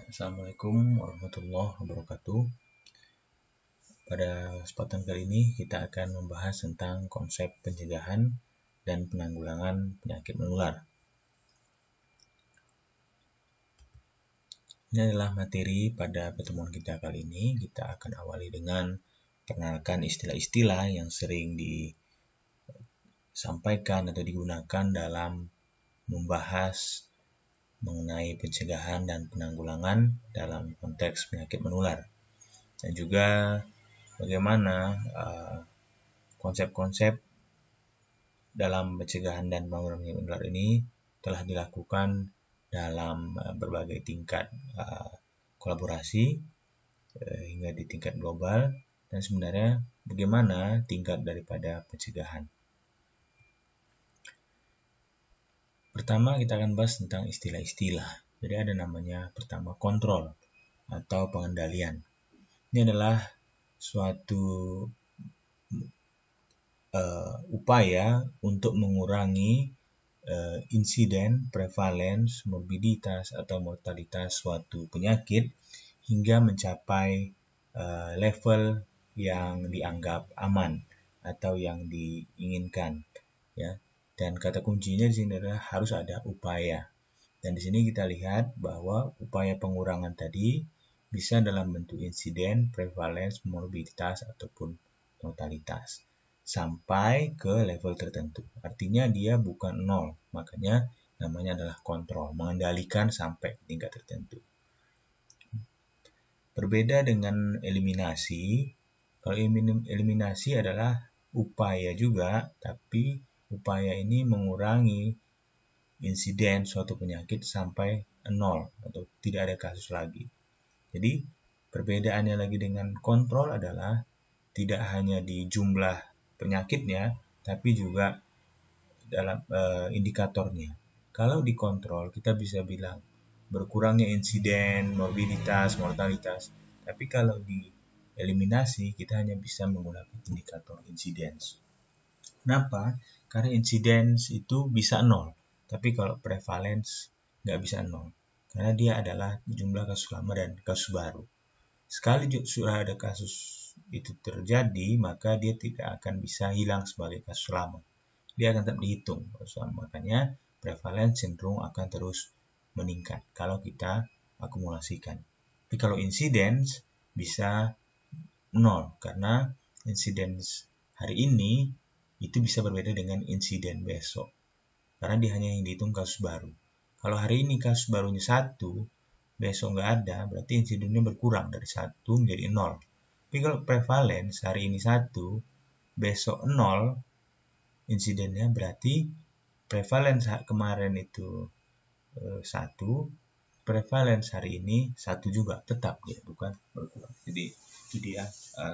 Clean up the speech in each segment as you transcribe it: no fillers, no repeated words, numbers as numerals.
Assalamualaikum warahmatullahi wabarakatuh. Pada kesempatan kali ini kita akan membahas tentang konsep pencegahan dan penanggulangan penyakit menular. Ini adalah materi pada pertemuan kita kali ini. Kita akan awali dengan perkenalkan istilah-istilah yang sering disampaikan atau digunakan dalam membahas mengenai pencegahan dan penanggulangan dalam konteks penyakit menular. Dan juga bagaimana konsep-konsep dalam pencegahan dan penanggulangan penyakit menular ini telah dilakukan dalam berbagai tingkat kolaborasi hingga di tingkat global, dan sebenarnya bagaimana tingkat daripada pencegahan. Pertama kita akan bahas tentang istilah-istilah. Jadi ada namanya pertama kontrol atau pengendalian. Ini adalah suatu upaya untuk mengurangi insiden, prevalence, morbiditas atau mortalitas suatu penyakit hingga mencapai level yang dianggap aman atau yang diinginkan, ya. Dan kata kuncinya di sini adalah harus ada upaya. Dan di sini kita lihat bahwa upaya pengurangan tadi bisa dalam bentuk insiden, prevalence, morbiditas ataupun mortalitas sampai ke level tertentu. Artinya dia bukan nol, makanya namanya adalah kontrol, mengendalikan sampai tingkat tertentu. Berbeda dengan eliminasi. Kalau eliminasi adalah upaya juga, tapi upaya ini mengurangi insiden suatu penyakit sampai nol atau tidak ada kasus lagi. Jadi perbedaannya lagi dengan kontrol adalah tidak hanya di jumlah penyakitnya, tapi juga dalam indikatornya. Kalau dikontrol, kita bisa bilang berkurangnya insiden, morbiditas, mortalitas. Tapi kalau di eliminasi, kita hanya bisa menggunakan indikator incidence. Kenapa? Karena incidence itu bisa nol, tapi kalau prevalence nggak bisa nol. Karena dia adalah jumlah kasus lama dan kasus baru. Sekali sudah ada kasus itu terjadi, maka dia tidak akan bisa hilang sebagai kasus lama. Dia akan tetap dihitung. Makanya prevalence cenderung akan terus meningkat kalau kita akumulasikan. Tapi kalau incidence bisa nol, karena incidence hari ini itu bisa berbeda dengan insiden besok. Karena dia hanya yang dihitung kasus baru. Kalau hari ini kasus barunya 1, besok nggak ada, berarti insidennya berkurang dari 1 menjadi 0. Tapi kalau prevalence hari ini 1, besok 0, insidennya berarti prevalence kemarin itu 1, prevalence hari ini 1 juga, tetap dia bukan berkurang. Jadi itu dia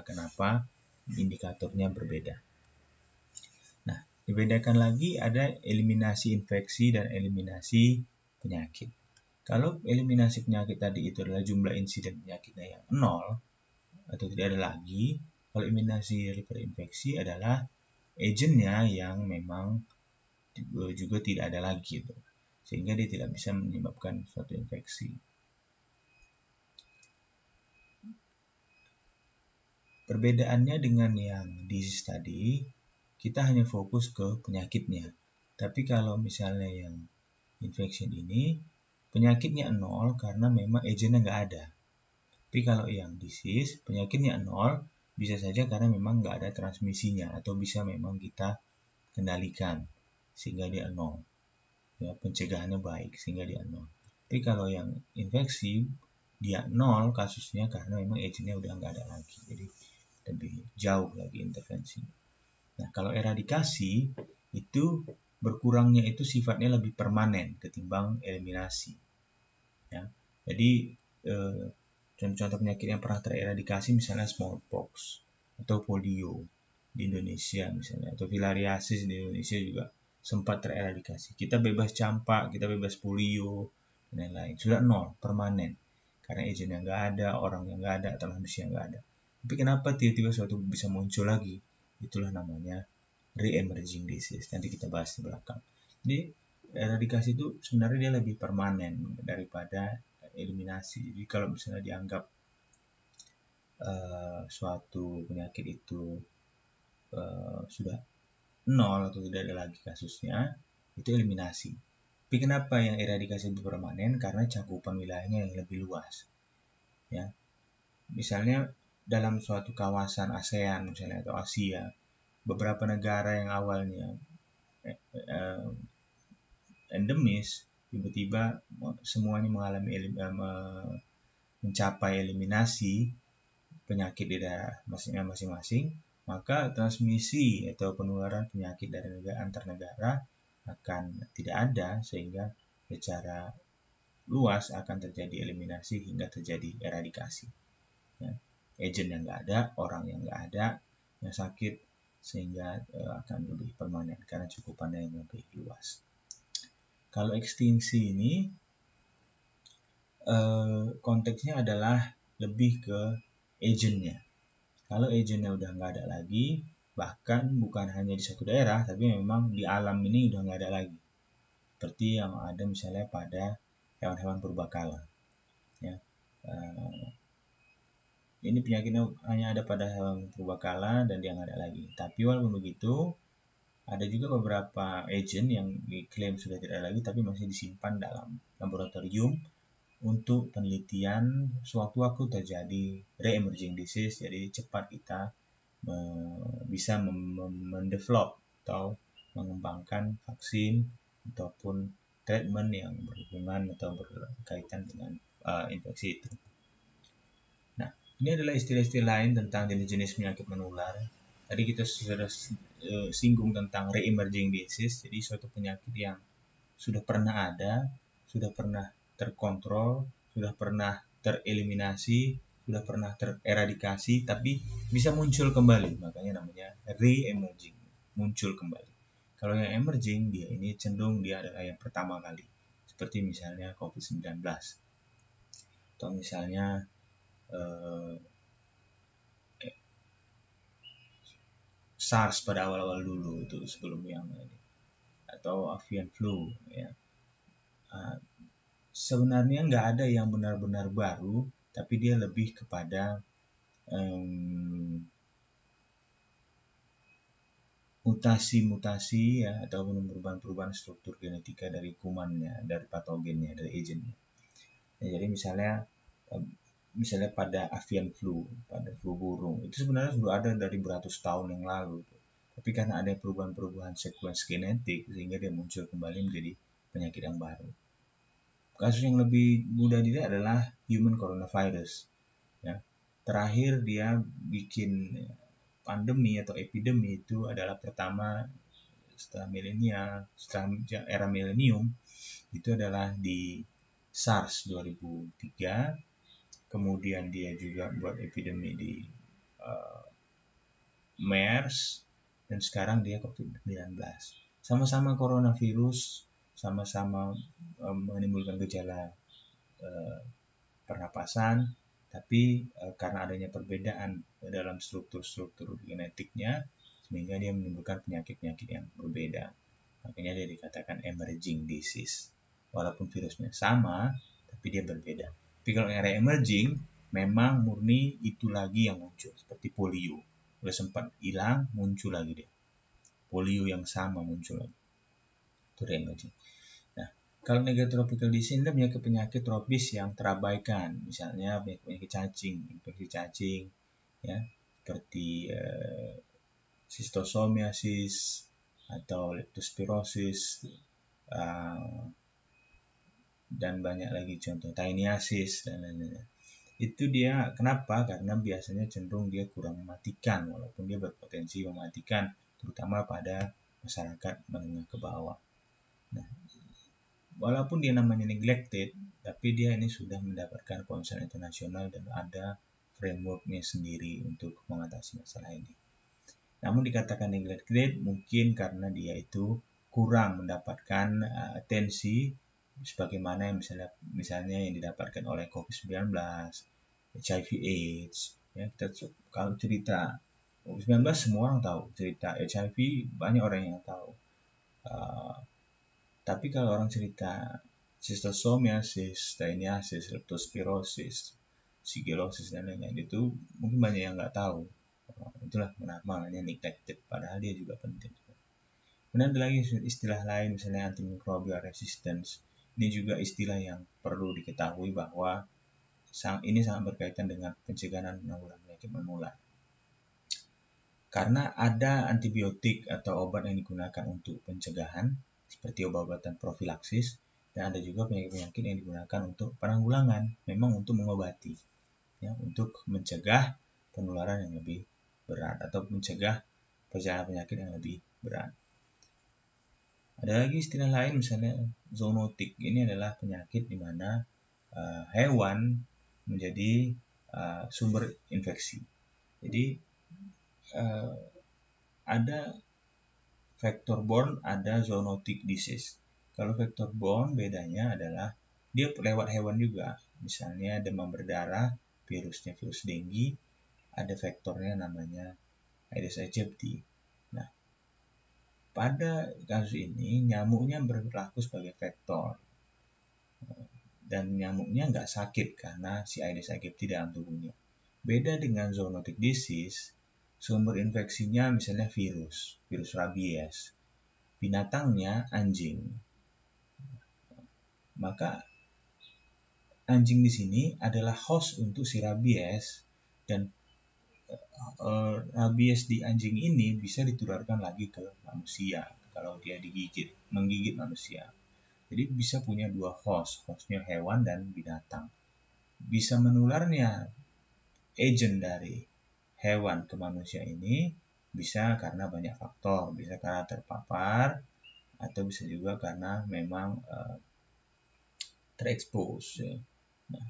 kenapa indikatornya berbeda. Nah, dibedakan lagi ada eliminasi infeksi dan eliminasi penyakit. Kalau eliminasi penyakit tadi itu adalah jumlah insiden penyakitnya yang 0 atau tidak ada lagi, kalau eliminasi daripada infeksi adalah agentnya yang memang juga tidak ada lagi, gitu. Sehingga dia tidak bisa menyebabkan suatu infeksi. Perbedaannya dengan yang disease tadi, kita hanya fokus ke penyakitnya. Tapi kalau misalnya yang infection ini, penyakitnya 0 karena memang agentnya nggak ada. Tapi kalau yang disease, penyakitnya 0, bisa saja karena memang nggak ada transmisinya atau bisa memang kita kendalikan sehingga dia 0. Ya, pencegahannya baik sehingga dia 0. Tapi kalau yang infeksi, dia 0 kasusnya karena memang agentnya udah nggak ada lagi. Jadi lebih jauh lagi intervensi. Nah, kalau eradikasi itu berkurangnya itu sifatnya lebih permanen ketimbang eliminasi. Ya, jadi contoh-contoh penyakit yang pernah tereradikasi misalnya smallpox atau polio di Indonesia misalnya, atau filariasis di Indonesia juga sempat tereradikasi. Kita bebas campak, kita bebas polio, dan lain-lain. Sudah 0, permanen. Karena agent yang nggak ada, orang yang nggak ada, transmisi yang nggak ada. Tapi kenapa tiba-tiba suatu bisa muncul lagi? Itulah namanya re-emerging disease. Nanti kita bahas di belakang. Jadi eradikasi itu sebenarnya dia lebih permanen daripada eliminasi. Jadi kalau misalnya dianggap suatu penyakit itu sudah nol atau tidak ada lagi kasusnya, itu eliminasi. Tapi kenapa yang eradikasi lebih permanen? Karena cakupan wilayahnya yang lebih luas. Ya, misalnya dalam suatu kawasan ASEAN misalnya atau Asia, beberapa negara yang awalnya endemis tiba-tiba semuanya mengalami mencapai eliminasi penyakit di daerah masing-masing, maka transmisi atau penularan penyakit dari negara antar negara akan tidak ada, sehingga secara luas akan terjadi eliminasi hingga terjadi eradikasi. Ya, agent yang nggak ada, orang yang nggak ada, yang sakit, sehingga akan lebih permanen karena cakupannya yang lebih luas. Kalau ekstinsi ini konteksnya adalah lebih ke agentnya. Kalau agentnya udah nggak ada lagi, bahkan bukan hanya di satu daerah, tapi memang di alam ini udah nggak ada lagi. Seperti yang ada misalnya pada hewan-hewan purbakala. Ya, ini penyakitnya hanya ada pada hewan purbakala dan dia nggak ada lagi. Tapi walaupun begitu, ada juga beberapa agent yang diklaim sudah tidak ada lagi, tapi masih disimpan dalam laboratorium untuk penelitian sewaktu-waktu terjadi re-emerging disease. Jadi cepat kita bisa mendevelop atau mengembangkan vaksin ataupun treatment yang berhubungan atau berkaitan dengan infeksi itu. Nah, ini adalah istilah-istilah lain tentang jenis-jenis penyakit menular. Tadi kita sudah singgung tentang re-emerging disease, jadi suatu penyakit yang sudah pernah ada, sudah pernah terkontrol, sudah pernah tereliminasi, sudah pernah tereradikasi, tapi bisa muncul kembali. Makanya namanya re-emerging, muncul kembali. Kalau yang emerging, dia ini cenderung dia adalah yang pertama kali. Seperti misalnya COVID-19. Atau misalnya SARS pada awal-awal dulu, itu sebelum yang ini. Atau avian flu, ya. Sebenarnya nggak ada yang benar-benar baru, tapi dia lebih kepada mutasi-mutasi ya, atau perubahan-perubahan struktur genetika dari kumannya, dari patogennya, dari agentnya. Ya, jadi misalnya pada avian flu, pada flu burung, itu sebenarnya sudah ada dari beratus tahun yang lalu. Tapi karena ada perubahan-perubahan sekuens genetik, sehingga dia muncul kembali menjadi penyakit yang baru. Kasus yang lebih mudah dilihat adalah human coronavirus. Ya. Terakhir dia bikin pandemi atau epidemi itu adalah pertama setelah era milenium, itu adalah di SARS 2003. Kemudian dia juga buat epidemi di MERS, dan sekarang dia COVID-19. Sama-sama coronavirus, sama-sama menimbulkan gejala pernapasan, tapi karena adanya perbedaan dalam struktur genetiknya, sehingga dia menimbulkan penyakit-penyakit yang berbeda. Makanya dia dikatakan emerging disease. Walaupun virusnya sama, tapi dia berbeda. Tapi kalau yang re-emerging, memang murni itu lagi yang muncul. Seperti polio. Udah sempat hilang, muncul lagi dia. Polio yang sama muncul lagi. Itu re-emerging. Nah, kalau megatropical disease itu penyakit tropis yang terabaikan. Misalnya penyakit cacing, infeksi cacing, ya, seperti schistosomiasis atau leptospirosis, dan banyak lagi contoh taeniasis dan lain-lain. Itu dia kenapa? Karena biasanya cenderung dia kurang mematikan, walaupun dia berpotensi mematikan, terutama pada masyarakat menengah ke bawah. Nah, walaupun dia namanya neglected, tapi dia ini sudah mendapatkan konsen internasional dan ada frameworknya sendiri untuk mengatasi masalah ini. Namun dikatakan neglected mungkin karena dia itu kurang mendapatkan atensi sebagaimana yang misalnya yang didapatkan oleh COVID-19, HIV/AIDS. Ya, kita kalau cerita COVID-19 semua orang tahu, cerita HIV banyak orang yang tahu. Tapi kalau orang cerita Schistosomiasis, Taeniasis, leptospirosis, sigilosis, dan lain-lain. Itu mungkin banyak yang nggak tahu. Itulah namanya neglected, padahal dia juga penting. Kemudian ada lagi istilah lain, misalnya antimicrobial resistance. Ini juga istilah yang perlu diketahui bahwa ini sangat berkaitan dengan pencegahan dan penanggulangan penyakit menular. Karena ada antibiotik atau obat yang digunakan untuk pencegahan, seperti obat-obatan profilaksis, dan ada juga penyakit-penyakit yang digunakan untuk penanggulangan, memang untuk mengobati, ya, untuk mencegah penularan yang lebih berat atau mencegah perjalanan penyakit yang lebih berat. Ada lagi istilah lain, misalnya zoonotik. Ini adalah penyakit di mana hewan menjadi sumber infeksi. Jadi ada vector-borne, ada zoonotic disease. Kalau vector-borne bedanya adalah dia lewat hewan juga. Misalnya demam berdarah, virusnya virus dengue, ada vektornya namanya Aedes aegypti. Nah, pada kasus ini nyamuknya berlaku sebagai vektor. Dan nyamuknya nggak sakit karena si Aedes aegypti dalam tubuhnya. Beda dengan zoonotic disease, sumber infeksinya misalnya virus rabies. Binatangnya anjing. Maka anjing di sini adalah host untuk si rabies, dan rabies di anjing ini bisa ditularkan lagi ke manusia kalau dia menggigit manusia. Jadi bisa punya dua hostnya hewan dan binatang. Bisa menularnya agent dari hewan ke manusia ini bisa karena banyak faktor, bisa karena terpapar, atau bisa juga karena memang terekspos. Ya. Nah,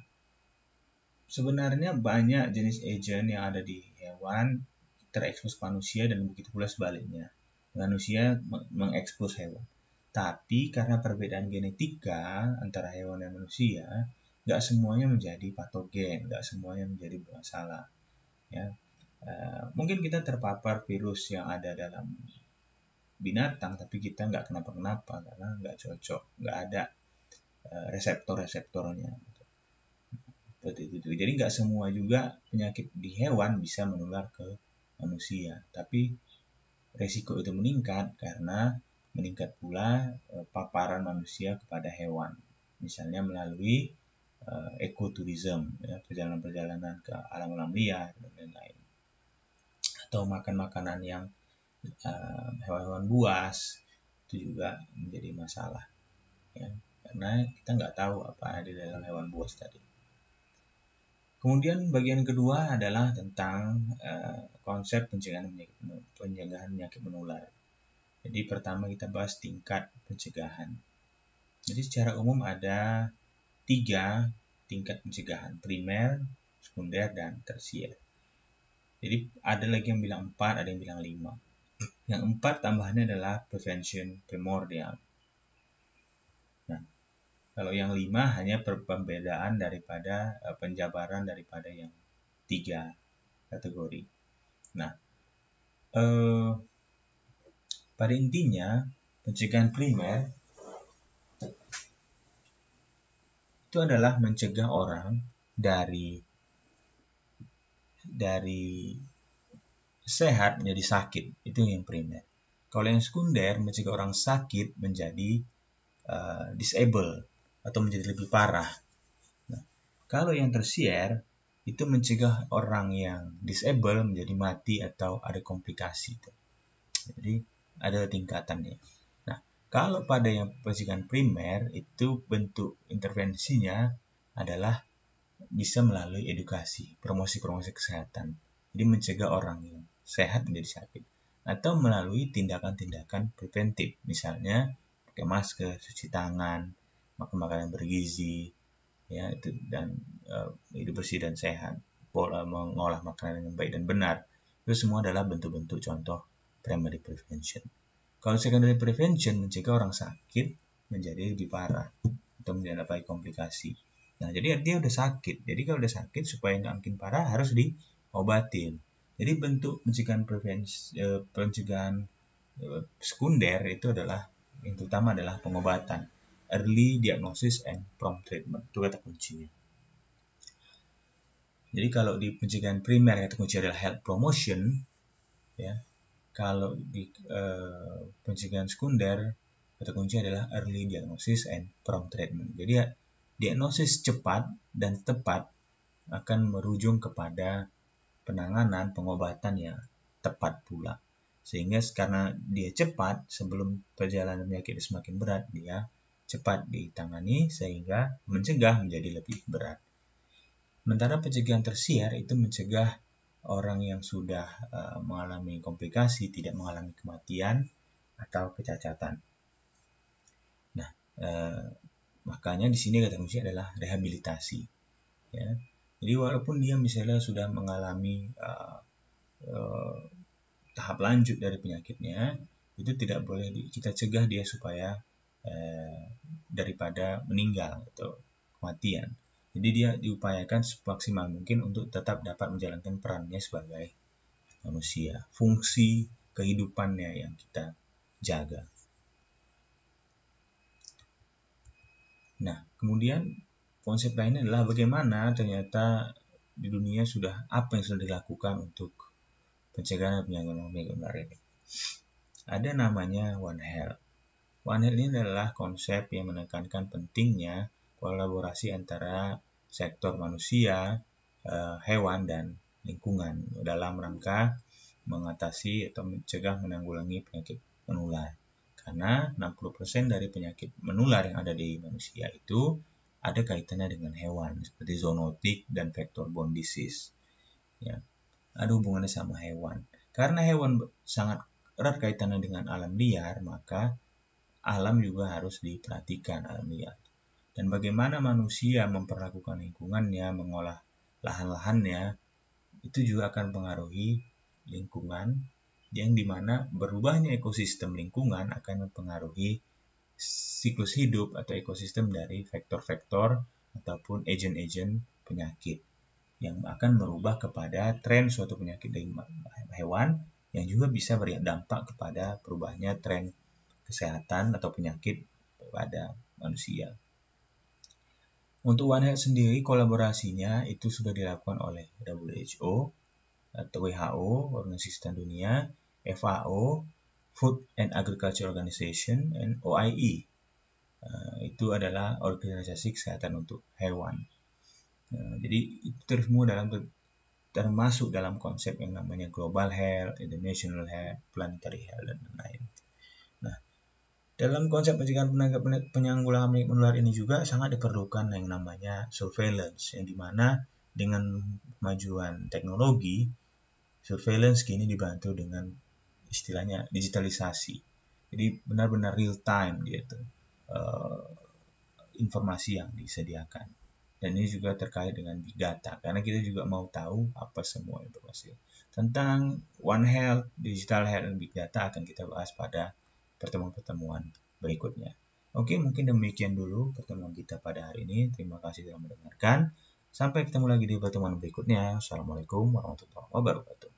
sebenarnya banyak jenis agent yang ada di hewan terekspos manusia dan begitu pula sebaliknya. Manusia mengekspos hewan. Tapi karena perbedaan genetika antara hewan dan manusia, nggak semuanya menjadi patogen, nggak semuanya menjadi bermasalah. Ya. Mungkin kita terpapar virus yang ada dalam binatang, tapi kita nggak kenapa-kenapa karena nggak cocok, nggak ada reseptor-reseptornya. Seperti itu. Jadi nggak semua juga penyakit di hewan bisa menular ke manusia, tapi resiko itu meningkat karena meningkat pula paparan manusia kepada hewan, misalnya melalui ekoturism, ya, perjalanan-perjalanan ke alam-alam liar dan lain-lain, atau makan makanan yang hewan-hewan buas, itu juga menjadi masalah, ya, karena kita nggak tahu apa ada di dalam hewan buas tadi. Kemudian bagian kedua adalah tentang konsep pencegahan penyakit menular. Jadi pertama kita bahas tingkat pencegahan. Jadi secara umum ada 3 tingkat pencegahan, primer, sekunder, dan tersier. Jadi ada lagi yang bilang 4, ada yang bilang 5. Yang 4 tambahannya adalah prevention primordial. Nah, kalau yang 5 hanya perbedaan daripada penjabaran daripada yang 3 kategori. Nah, pada intinya pencegahan primer itu adalah mencegah orang dari sehat menjadi sakit, itu yang primer. Kalau yang sekunder mencegah orang sakit menjadi disable atau menjadi lebih parah. Nah, kalau yang tersier itu mencegah orang yang disable menjadi mati atau ada komplikasi. Jadi ada tingkatannya. Nah, kalau pada yang pencegahan primer itu bentuk intervensinya adalah bisa melalui edukasi, promosi kesehatan. Jadi mencegah orang yang sehat menjadi sakit, atau melalui tindakan-tindakan preventif, misalnya pakai masker, cuci tangan, makan makanan bergizi, ya, itu, dan hidup bersih dan sehat, pola mengolah makanan yang baik dan benar. Itu semua adalah bentuk-bentuk contoh primary prevention. Kalau secondary prevention mencegah orang sakit menjadi lebih parah atau menjadi komplikasi. Nah, jadi dia udah sakit. Jadi kalau udah sakit supaya nggak makin parah harus diobatin. Jadi bentuk pencegahan sekunder itu adalah yang terutama adalah pengobatan. early diagnosis and prompt treatment. Itu kata kuncinya. Jadi kalau di pencegahan primer kata kunci adalah health promotion, ya. Kalau di pencegahan sekunder kata kunci adalah early diagnosis and prompt treatment. Jadi diagnosis cepat dan tepat akan merujung kepada penanganan pengobatan yang tepat pula. Sehingga karena dia cepat, sebelum perjalanan penyakit semakin berat, dia cepat ditangani sehingga mencegah menjadi lebih berat. Sementara pencegahan tersier itu mencegah orang yang sudah mengalami komplikasi, tidak mengalami kematian atau kecacatan. Nah, makanya di sini kata kunci adalah rehabilitasi. Ya. Jadi walaupun dia misalnya sudah mengalami tahap lanjut dari penyakitnya, itu tidak boleh kita cegah dia supaya daripada meninggal atau kematian. Jadi dia diupayakan semaksimal mungkin untuk tetap dapat menjalankan perannya sebagai manusia, fungsi kehidupannya yang kita jaga. Nah, kemudian konsep lainnya adalah bagaimana ternyata di dunia apa yang sudah dilakukan untuk pencegahan penyakit menular ini. Ada namanya One Health. One Health ini adalah konsep yang menekankan pentingnya kolaborasi antara sektor manusia, hewan, dan lingkungan dalam rangka mengatasi atau mencegah menanggulangi penyakit menular. Karena 60% dari penyakit menular yang ada di manusia itu ada kaitannya dengan hewan, seperti zoonotik dan vector-borne disease. Ya, ada hubungannya sama hewan. Karena hewan sangat erat kaitannya dengan alam liar, maka alam juga harus diperhatikan, alam liar. Dan bagaimana manusia memperlakukan lingkungannya, mengolah lahan-lahannya, itu juga akan mempengaruhi lingkungan, yang dimana berubahnya ekosistem lingkungan akan mempengaruhi siklus hidup atau ekosistem dari vektor-vektor ataupun agen-agen penyakit yang akan merubah kepada tren suatu penyakit dari hewan yang juga bisa berdampak kepada perubahannya tren kesehatan atau penyakit pada manusia. Untuk One Health sendiri, kolaborasinya itu sudah dilakukan oleh WHO atau WHO, Organisasi Kesehatan Dunia, FAO, Food and Agriculture Organization, dan OIE. Itu adalah organisasi kesehatan untuk hewan. Jadi itu termasuk dalam konsep yang namanya Global Health, International Health, Planetary Health, dan lain-lain. Nah, dalam konsep pencegahan penanggulangan penyakit menular ini juga sangat diperlukan yang namanya surveillance, yang dimana dengan kemajuan teknologi, surveillance kini dibantu dengan istilahnya digitalisasi. Jadi benar-benar real time gitu informasi yang disediakan. Dan ini juga terkait dengan big data, karena kita juga mau tahu apa semua informasi tentang One Health, Digital Health, dan big data akan kita bahas pada pertemuan-pertemuan berikutnya. Oke, mungkin demikian dulu pertemuan kita pada hari ini. Terima kasih telah mendengarkan. Sampai ketemu lagi di pertemuan berikutnya. Assalamualaikum warahmatullahi wabarakatuh.